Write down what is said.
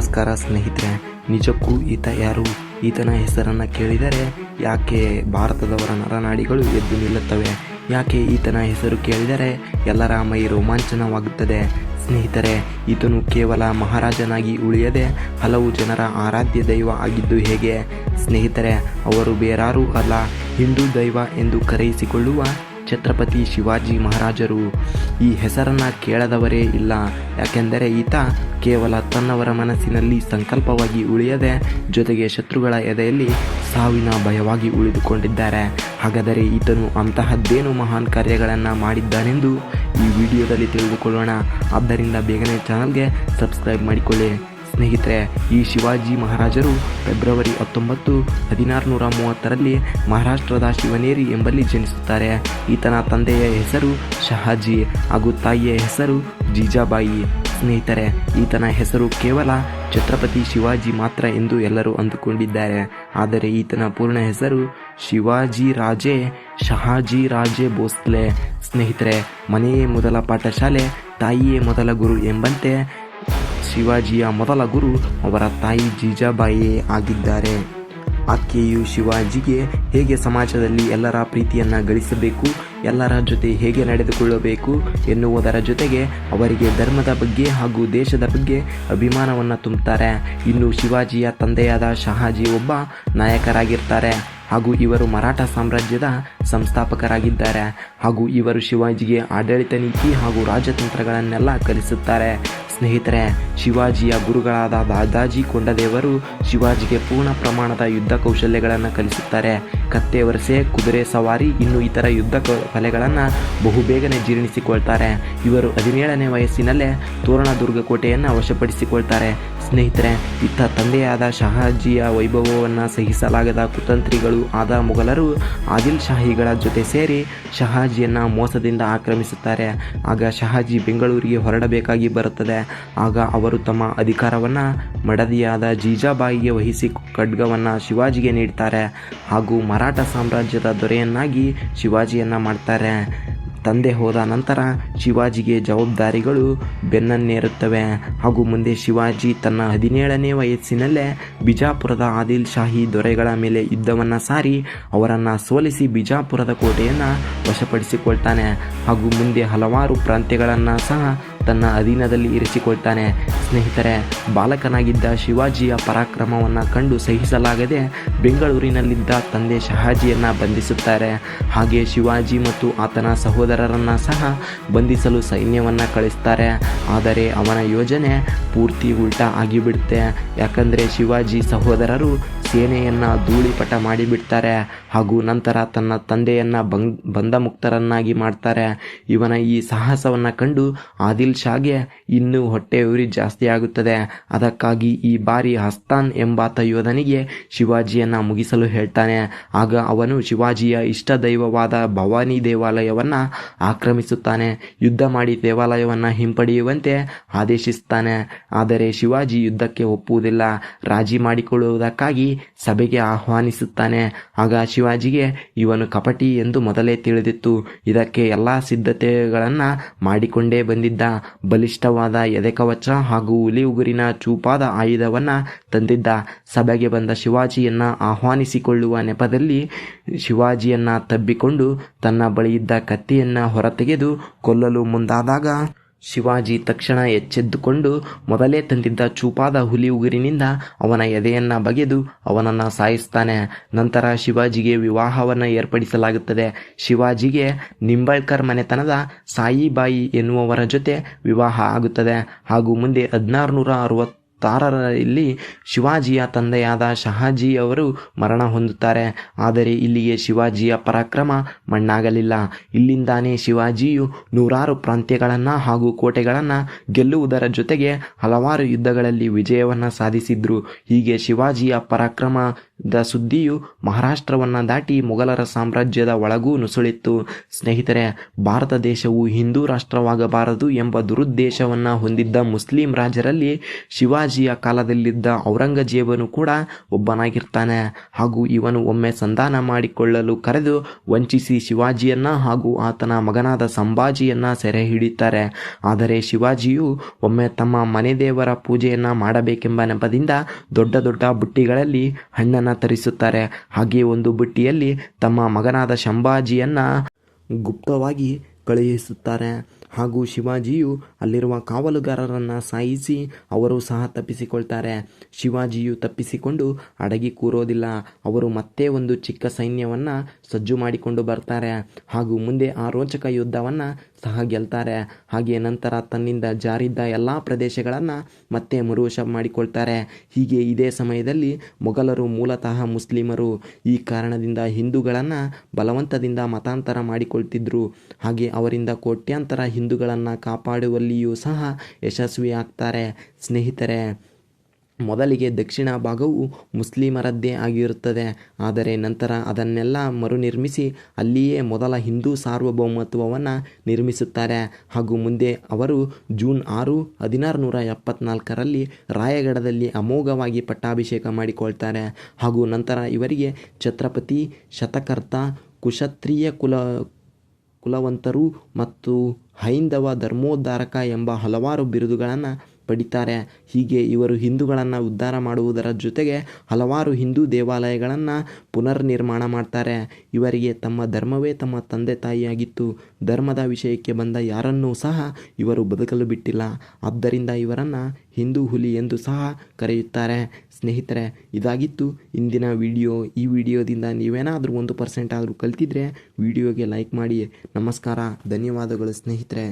ನಮಸ್ಕಾರ ಸ್ನೇಹಿತರೆ. ನಿಜಕ್ಕೂ ಈತ ಯಾರು? ಈತನ ಹೆಸರನ್ನು ಕೇಳಿದರೆ ಯಾಕೆ ಭಾರತದವರ ನರನಾಡಿಗಳು ಎದ್ದು ನಿಲ್ಲುತ್ತವೆ? ಯಾಕೆ ಈತನ ಹೆಸರು ಕೇಳಿದರೆ ಎಲ್ಲರ ಮೈ ರೋಮಾಂಚನವಾಗುತ್ತದೆ? ಸ್ನೇಹಿತರೆ, ಈತನು ಕೇವಲ ಮಹಾರಾಜನಾಗಿ ಉಳಿಯದೆ ಹಲವು ಜನರ ಆರಾಧ್ಯ ದೈವ ಆಗಿದ್ದು ಹೇಗೆ? ಸ್ನೇಹಿತರೆ, ಅವರು ಬೇರಾರೂ ಅಲ್ಲ, ಹಿಂದೂ ದೈವ ಎಂದು ಕರೆಯಿಸಿಕೊಳ್ಳುವ ಛತ್ರಪತಿ ಶಿವಾಜಿ ಮಹಾರಾಜರು. ಈ ಹೆಸರನ್ನು ಕೇಳದವರೇ ಇಲ್ಲ. ಯಾಕೆಂದರೆ ಈತ ಕೇವಲ ತನ್ನವರ ಮನಸ್ಸಿನಲ್ಲಿ ಸಂಕಲ್ಪವಾಗಿ ಉಳಿಯದೆ ಜೊತೆಗೆ ಶತ್ರುಗಳ ಎದೆಯಲ್ಲಿ ಸಾವಿನ ಭಯವಾಗಿ ಉಳಿದುಕೊಂಡಿದ್ದಾರೆ. ಹಾಗಾದರೆ ಈತನು ಅಂತಹದ್ದೇನು ಮಹಾನ್ ಕಾರ್ಯಗಳನ್ನು ಮಾಡಿದ್ದಾನೆಂದು ಈ ವಿಡಿಯೋದಲ್ಲಿ ತಿಳಿದುಕೊಳ್ಳೋಣ. ಆದ್ದರಿಂದ ಬೇಗನೆ ಚಾನಲ್ಗೆ ಸಬ್ಸ್ಕ್ರೈಬ್ ಮಾಡಿಕೊಳ್ಳಿ. ಸ್ನೇಹಿತರೆ, ಈ ಶಿವಾಜಿ ಮಹಾರಾಜರು ಫೆಬ್ರವರಿ 19, 1630ರಲ್ಲಿ ಮಹಾರಾಷ್ಟ್ರದ ಶಿವನೇರಿ ಎಂಬಲ್ಲಿ ಜನಿಸುತ್ತಾರೆ. ಈತನ ತಂದೆಯ ಹೆಸರು ಶಹಾಜಿ ಹಾಗೂ ತಾಯಿಯ ಹೆಸರು ಜೀಜಾಬಾಯಿ. ಸ್ನೇಹಿತರೆ, ಈತನ ಹೆಸರು ಕೇವಲ ಛತ್ರಪತಿ ಶಿವಾಜಿ ಮಾತ್ರ ಎಂದು ಎಲ್ಲರೂ ಅಂದುಕೊಂಡಿದ್ದಾರೆ. ಆದರೆ ಈತನ ಪೂರ್ಣ ಹೆಸರು ಶಿವಾಜಿರಾಜೇ ಶಹಾಜಿರಾಜೇ ಭೋಸ್ಲೆ. ಸ್ನೇಹಿತರೆ, ಮನೆಯೇ ಮೊದಲ ಪಾಠಶಾಲೆ, ತಾಯಿಯೇ ಮೊದಲ ಗುರು ಎಂಬಂತೆ ಶಿವಾಜಿಯ ಮೊದಲ ಗುರು ಅವರ ತಾಯಿ ಜೀಜಾಬಾಯಿಯೇ ಆಗಿದ್ದಾರೆ. ಆಕೆಯು ಶಿವಾಜಿಗೆ ಹೇಗೆ ಸಮಾಜದಲ್ಲಿ ಎಲ್ಲರ ಪ್ರೀತಿಯನ್ನು ಗಳಿಸಬೇಕು, ಎಲ್ಲರ ಜೊತೆ ಹೇಗೆ ನಡೆದುಕೊಳ್ಳಬೇಕು ಎನ್ನುವುದರ ಜೊತೆಗೆ ಅವರಿಗೆ ಧರ್ಮದ ಬಗ್ಗೆ ಹಾಗೂ ದೇಶದ ಬಗ್ಗೆ ಅಭಿಮಾನವನ್ನು ತುಂಬುತ್ತಾರೆ. ಇನ್ನು ಶಿವಾಜಿಯ ತಂದೆಯಾದ ಶಹಾಜಿ ಒಬ್ಬ ನಾಯಕರಾಗಿರ್ತಾರೆ ಹಾಗೂ ಇವರು ಮರಾಠ ಸಾಮ್ರಾಜ್ಯದ ಸಂಸ್ಥಾಪಕರಾಗಿದ್ದಾರೆ. ಹಾಗೂ ಇವರು ಶಿವಾಜಿಗೆ ಆಡಳಿತ ನೀತಿ ಹಾಗೂ ರಾಜತಂತ್ರಗಳನ್ನೆಲ್ಲ ಕಲಿಸುತ್ತಾರೆ. ಸ್ನೇಹಿತರೆ, ಶಿವಾಜಿಯ ಗುರುಗಳಾದ ದಾದಾಜಿ ಕೊಂಡದೇವರು ಶಿವಾಜಿಗೆ ಪೂರ್ಣ ಪ್ರಮಾಣದ ಯುದ್ಧ ಕೌಶಲ್ಯಗಳನ್ನು ಕಲಿಸುತ್ತಾರೆ. ಕತ್ತೆ ವರಸೆ, ಕುದುರೆ ಸವಾರಿ, ಇನ್ನು ಇತರ ಯುದ್ಧ ಕಲೆಗಳನ್ನು ಬಹುಬೇಗನೆ ಜೀರ್ಣಿಸಿಕೊಳ್ತಾರೆ. ಇವರು 17ನೇ ವಯಸ್ಸಿನಲ್ಲೇ ತೋರಣದುರ್ಗ ಕೋಟೆಯನ್ನು ವಶಪಡಿಸಿಕೊಳ್ತಾರೆ. ಸ್ನೇಹಿತರೆ, ಇತ್ತ ತಂದೆಯಾದ ಶಹಾಜಿಯ ವೈಭವವನ್ನು ಸಹಿಸಲಾಗದ ಕುತಂತ್ರಿಗಳು ಆದ ಮೊಘಲರು ಆದಿಲ್ ಶಾಹಿಗಳ ಜೊತೆ ಸೇರಿ ಶಹಾಜಿಯನ್ನು ಮೋಸದಿಂದ ಆಕ್ರಮಿಸುತ್ತಾರೆ. ಆಗ ಶಹಾಜಿ ಬೆಂಗಳೂರಿಗೆ ಹೊರಡಬೇಕಾಗಿ ಬರುತ್ತದೆ. ಆಗ ಅವರು ತಮ್ಮ ಅಧಿಕಾರವನ್ನು ಮಡದಿಯಾದ ಜೀಜಾಬಾಯಿಗೆ ವಹಿಸಿ ಖಡ್ಗವನ್ನು ಶಿವಾಜಿಗೆ ನೀಡ್ತಾರೆ ಹಾಗೂ ಮರಾಠ ಸಾಮ್ರಾಜ್ಯದ ದೊರೆಯನ್ನಾಗಿ ಶಿವಾಜಿಯನ್ನು ಮಾಡ್ತಾರೆ. ತಂದೆ ಹೋದ ನಂತರ ಶಿವಾಜಿಗೆ ಜವಾಬ್ದಾರಿಗಳು ಬೆನ್ನನ್ನೇರುತ್ತವೆ ಹಾಗೂ ಮುಂದೆ ಶಿವಾಜಿ ತನ್ನ 17ನೇ ವಯಸ್ಸಿನಲ್ಲೇ ಬಿಜಾಪುರದ ಆದಿಲ್ ಶಾಹಿ ದೊರೆಗಳ ಮೇಲೆ ಯುದ್ಧವನ್ನು ಸಾರಿ ಅವರನ್ನು ಸೋಲಿಸಿ ಬಿಜಾಪುರದ ಕೋಟೆಯನ್ನು ವಶಪಡಿಸಿಕೊಳ್ತಾನೆ ಹಾಗೂ ಮುಂದೆ ಹಲವಾರು ಪ್ರಾಂತ್ಯಗಳನ್ನು ಸಹ ತನ್ನ ಅಧೀನದಲ್ಲಿ ಇರಿಸಿಕೊಳ್ತಾನೆ. ಸ್ನೇಹಿತರೆ, ಬಾಲಕನಾಗಿದ್ದ ಶಿವಾಜಿಯ ಪರಾಕ್ರಮವನ್ನು ಕಂಡು ಸಹಿಸಲಾಗದೆ ಬೆಂಗಳೂರಿನಲ್ಲಿದ್ದ ತಂದೆ ಶಹಾಜಿಯನ್ನು ಬಂಧಿಸುತ್ತಾರೆ. ಹಾಗೆ ಶಿವಾಜಿ ಮತ್ತು ಆತನ ಸಹೋದರರನ್ನು ಸಹ ಬಂಧಿಸಲು ಸೈನ್ಯವನ್ನು ಕಳಿಸ್ತಾರೆ. ಆದರೆ ಅವನ ಯೋಜನೆ ಪೂರ್ತಿ ಉಲ್ಟಾ ಆಗಿಬಿಡುತ್ತೆ. ಯಾಕಂದರೆ ಶಿವಾಜಿ ಸಹೋದರರು ಸೇನೆಯನ್ನು ಧೂಳಿಪಟ ಮಾಡಿಬಿಡ್ತಾರೆ ಹಾಗೂ ನಂತರ ತನ್ನ ತಂದೆಯನ್ನು ಬಂಧಮುಕ್ತರನ್ನಾಗಿ ಮಾಡ್ತಾರೆ. ಇವನ ಈ ಸಾಹಸವನ್ನು ಕಂಡು ಆದಿಲ್ ಶಾಗೆ ಇನ್ನೂ ಹೊಟ್ಟೆ ಉರಿ ಜಾಸ್ತಿ ಆಗುತ್ತದೆ. ಅದಕ್ಕಾಗಿ ಈ ಬಾರಿ ಹಸ್ತಾನ್ ಎಂಬಾತ ಯೋಧನಿಗೆ ಶಿವಾಜಿಯನ್ನು ಮುಗಿಸಲು ಹೇಳ್ತಾನೆ. ಆಗ ಅವನು ಶಿವಾಜಿಯ ಇಷ್ಟ ದೈವವಾದ ಭವಾನಿ ದೇವಾಲಯವನ್ನು ಆಕ್ರಮಿಸುತ್ತಾನೆ. ಯುದ್ಧ ಮಾಡಿ ದೇವಾಲಯವನ್ನು ಹಿಂಪಡೆಯುವಂತೆ ಆದೇಶಿಸುತ್ತಾನೆ. ಆದರೆ ಶಿವಾಜಿ ಯುದ್ಧಕ್ಕೆ ಒಪ್ಪುವುದಿಲ್ಲ. ರಾಜಿ ಮಾಡಿಕೊಳ್ಳುವುದಕ್ಕಾಗಿ ಸಭೆಗೆ ಆಹ್ವಾನಿಸುತ್ತಾನೆ. ಆಗ ಶಿವಾಜಿಗೆ ಇವನು ಕಪಟಿ ಎಂದು ಮೊದಲೇ ತಿಳಿದಿತ್ತು. ಇದಕ್ಕೆ ಎಲ್ಲ ಸಿದ್ಧತೆಗಳನ್ನು ಮಾಡಿಕೊಂಡೇ ಬಂದಿದ್ದ. ಬಲಿಷ್ಠವಾದ ಎದೆಕವಚ ಹಾಗೂ ಹುಲಿ ಉಗುರಿನ ಚೂಪಾದ ಆಯುಧವನ್ನು ತಂದಿದ್ದ. ಸಭೆಗೆ ಬಂದ ಶಿವಾಜಿಯನ್ನು ಆಹ್ವಾನಿಸಿಕೊಳ್ಳುವ ನೆಪದಲ್ಲಿ ಶಿವಾಜಿಯನ್ನು ತಬ್ಬಿಕೊಂಡು ತನ್ನ ಬಳಿಯಿದ್ದ ಕತ್ತಿಯನ್ನು ಹೊರತೆಗೆದು ಕೊಲ್ಲಲು ಮುಂದಾದಾಗ ಶಿವಾಜಿ ತಕ್ಷಣ ಎಚ್ಚೆದ್ದುಕೊಂಡು ಮೊದಲೇ ತಂದಿದ್ದ ಚೂಪಾದ ಹುಲಿ ಉಗುರಿನಿಂದ ಅವನ ಎದೆಯನ್ನು ಬಗೆದು ಅವನನ್ನು ಸಾಯಿಸ್ತಾನೆ. ನಂತರ ಶಿವಾಜಿಗೆ ವಿವಾಹವನ್ನು ಏರ್ಪಡಿಸಲಾಗುತ್ತದೆ. ಶಿವಾಜಿಗೆ ನಿಂಬಳ್ಕರ್ ಮನೆತನದ ಸಾಯಿಬಾಯಿ ಎನ್ನುವವರ ಜೊತೆ ವಿವಾಹ ಆಗುತ್ತದೆ ಹಾಗೂ ಮುಂದೆ 1666ರಲ್ಲಿ ಶಿವಾಜಿಯ ತಂದೆಯಾದ ಶಹಾಜಿಯವರು ಮರಣ ಹೊಂದುತ್ತಾರೆ. ಆದರೆ ಇಲ್ಲಿಗೆ ಶಿವಾಜಿಯ ಪರಾಕ್ರಮ ಮಣ್ಣಾಗಲಿಲ್ಲ. ಇಲ್ಲಿಂದಾನೇ ಶಿವಾಜಿಯು ನೂರಾರು ಪ್ರಾಂತ್ಯಗಳನ್ನು ಹಾಗೂ ಕೋಟೆಗಳನ್ನು ಗೆಲ್ಲುವುದರ ಜೊತೆಗೆ ಹಲವಾರು ಯುದ್ಧಗಳಲ್ಲಿ ವಿಜಯವನ್ನು ಸಾಧಿಸಿದ್ರು. ಹೀಗೆ ಶಿವಾಜಿಯ ಪರಾಕ್ರಮ ಸುದ್ದಿಯು ಮಹಾರಾಷ್ಟ್ರವನ್ನು ದಾಟಿ ಮೊಘಲರ ಸಾಮ್ರಾಜ್ಯದ ಒಳಗೂ ನುಸುಳಿತ್ತು. ಸ್ನೇಹಿತರೆ, ಭಾರತ ದೇಶವು ಹಿಂದೂ ರಾಷ್ಟ್ರವಾಗಬಾರದು ಎಂಬ ದುರುದ್ದೇಶವನ್ನು ಹೊಂದಿದ್ದ ಮುಸ್ಲಿಂ ರಾಜರಲ್ಲಿ ಶಿವಾಜಿಯ ಕಾಲದಲ್ಲಿದ್ದ ಔರಂಗಜೇಬನು ಕೂಡ ಒಬ್ಬನಾಗಿರ್ತಾನೆ. ಹಾಗೂ ಇವನು ಒಮ್ಮೆ ಸಂಧಾನ ಮಾಡಿಕೊಳ್ಳಲು ಕರೆದು ವಂಚಿಸಿ ಶಿವಾಜಿಯನ್ನ ಹಾಗೂ ಆತನ ಮಗನಾದ ಸಂಭಾಜಿಯನ್ನ ಸೆರೆ ಹಿಡಿಯುತ್ತಾರೆ. ಆದರೆ ಶಿವಾಜಿಯು ಒಮ್ಮೆ ತಮ್ಮ ಮನೆ ದೇವರ ಪೂಜೆಯನ್ನ ಮಾಡಬೇಕೆಂಬ ನೆಪದಿಂದ ದೊಡ್ಡ ದೊಡ್ಡ ಬುಟ್ಟಿಗಳಲ್ಲಿ ಹಣ್ಣನ್ನು ತರಿಸುತ್ತಾರೆ. ಹಾಗೆ ಒಂದು ಬುಟ್ಟಿಯಲ್ಲಿ ತಮ್ಮ ಮಗನಾದ ಸಂಭಾಜಿಯನ್ನ ಗುಪ್ತವಾಗಿ ಕಳುಹಿಸುತ್ತಾರೆ. ಹಾಗೂ ಶಿವಾಜಿಯು ಅಲ್ಲಿರುವ ಕಾವಲುಗಾರರನ್ನು ಸಾಯಿಸಿ ಅವರು ಸಹ ತಪ್ಪಿಸಿಕೊಳ್ತಾರೆ. ಶಿವಾಜಿಯು ತಪ್ಪಿಸಿಕೊಂಡು ಅಡಗಿ ಕೂರೋದಿಲ್ಲ. ಅವರು ಮತ್ತೆ ಒಂದು ಚಿಕ್ಕ ಸೈನ್ಯವನ್ನು ಸಜ್ಜು ಮಾಡಿಕೊಂಡು ಬರ್ತಾರೆ ಹಾಗೂ ಮುಂದೆ ಆ ರೋಚಕ ಯುದ್ಧವನ್ನು ಸಹ ಗೆಲ್ತಾರೆ. ಹಾಗೆ ನಂತರ ತನ್ನಿಂದ ಜಾರಿದ್ದ ಎಲ್ಲ ಪ್ರದೇಶಗಳನ್ನು ಮತ್ತೆ ಮರುವಶ ಮಾಡಿಕೊಳ್ತಾರೆ. ಹೀಗೆ ಇದೇ ಸಮಯದಲ್ಲಿ ಮೊಘಲರು ಮೂಲತಃ ಮುಸ್ಲಿಮರು. ಈ ಕಾರಣದಿಂದ ಹಿಂದೂಗಳನ್ನು ಬಲವಂತದಿಂದ ಮತಾಂತರ ಮಾಡಿಕೊಳ್ತಿದ್ರು. ಹಾಗೆ ಅವರಿಂದ ಕೋಟ್ಯಾಂತರ ಹಿಂದೂಗಳನ್ನು ಕಾಪಾಡುವಲ್ಲಿಯೂ ಸಹ ಯಶಸ್ವಿಯಾಗ್ತಾರೆ. ಸ್ನೇಹಿತರೆ, ಮೊದಲಿಗೆ ದಕ್ಷಿಣ ಭಾಗವು ಮುಸ್ಲಿಮರದ್ದೇ ಆಗಿರುತ್ತದೆ. ಆದರೆ ನಂತರ ಅದನ್ನೆಲ್ಲ ಮರುನಿರ್ಮಿಸಿ ಅಲ್ಲಿಯೇ ಮೊದಲ ಹಿಂದೂ ಸಾರ್ವಭೌಮತ್ವವನ್ನು ನಿರ್ಮಿಸುತ್ತಾರೆ. ಹಾಗೂ ಮುಂದೆ ಅವರು ಜೂನ್ 6, 1674ರಲ್ಲಿ ರಾಯಗಢದಲ್ಲಿ ಅಮೋಘವಾಗಿ ಪಟ್ಟಾಭಿಷೇಕ ಮಾಡಿಕೊಳ್ತಾರೆ. ಹಾಗೂ ನಂತರ ಇವರಿಗೆ ಛತ್ರಪತಿ, ಶತಕರ್ತ, ಕುಶತ್ರಿಯ ಕುಲವಂತರು ಮತ್ತು ಹೈಂದವ ಧರ್ಮೋದ್ಧಾರಕ ಎಂಬ ಹಲವಾರು ಬಿರುದುಗಳನ್ನು ಪಡಿತಾರೆ. ಹೀಗೆ ಇವರು ಹಿಂದೂಗಳನ್ನು ಉದ್ಧಾರ ಮಾಡುವುದರ ಜೊತೆಗೆ ಹಲವಾರು ಹಿಂದೂ ದೇವಾಲಯಗಳನ್ನು ಪುನರ್ನಿರ್ಮಾಣ ಮಾಡ್ತಾರೆ. ಇವರಿಗೆ ತಮ್ಮ ಧರ್ಮವೇ ತಮ್ಮ ತಂದೆ ತಾಯಿಯಾಗಿತ್ತು. ಧರ್ಮದ ವಿಷಯಕ್ಕೆ ಬಂದ ಯಾರನ್ನೂ ಸಹ ಇವರು ಬದುಕಲು ಬಿಟ್ಟಿಲ್ಲ. ಆದ್ದರಿಂದ ಇವರನ್ನು ಹಿಂದೂ ಹುಲಿ ಎಂದು ಸಹ ಕರೆಯುತ್ತಾರೆ. ಸ್ನೇಹಿತರೆ, ಇದಾಗಿತ್ತು ಇಂದಿನ ವಿಡಿಯೋ. ಈ ವಿಡಿಯೋದಿಂದ ನೀವೇನಾದರೂ 1% ಆದರೂ ಕಲ್ತಿದ್ರೆ ವಿಡಿಯೋಗೆ ಲೈಕ್ ಮಾಡಿ. ನಮಸ್ಕಾರ, ಧನ್ಯವಾದಗಳು ಸ್ನೇಹಿತರೆ.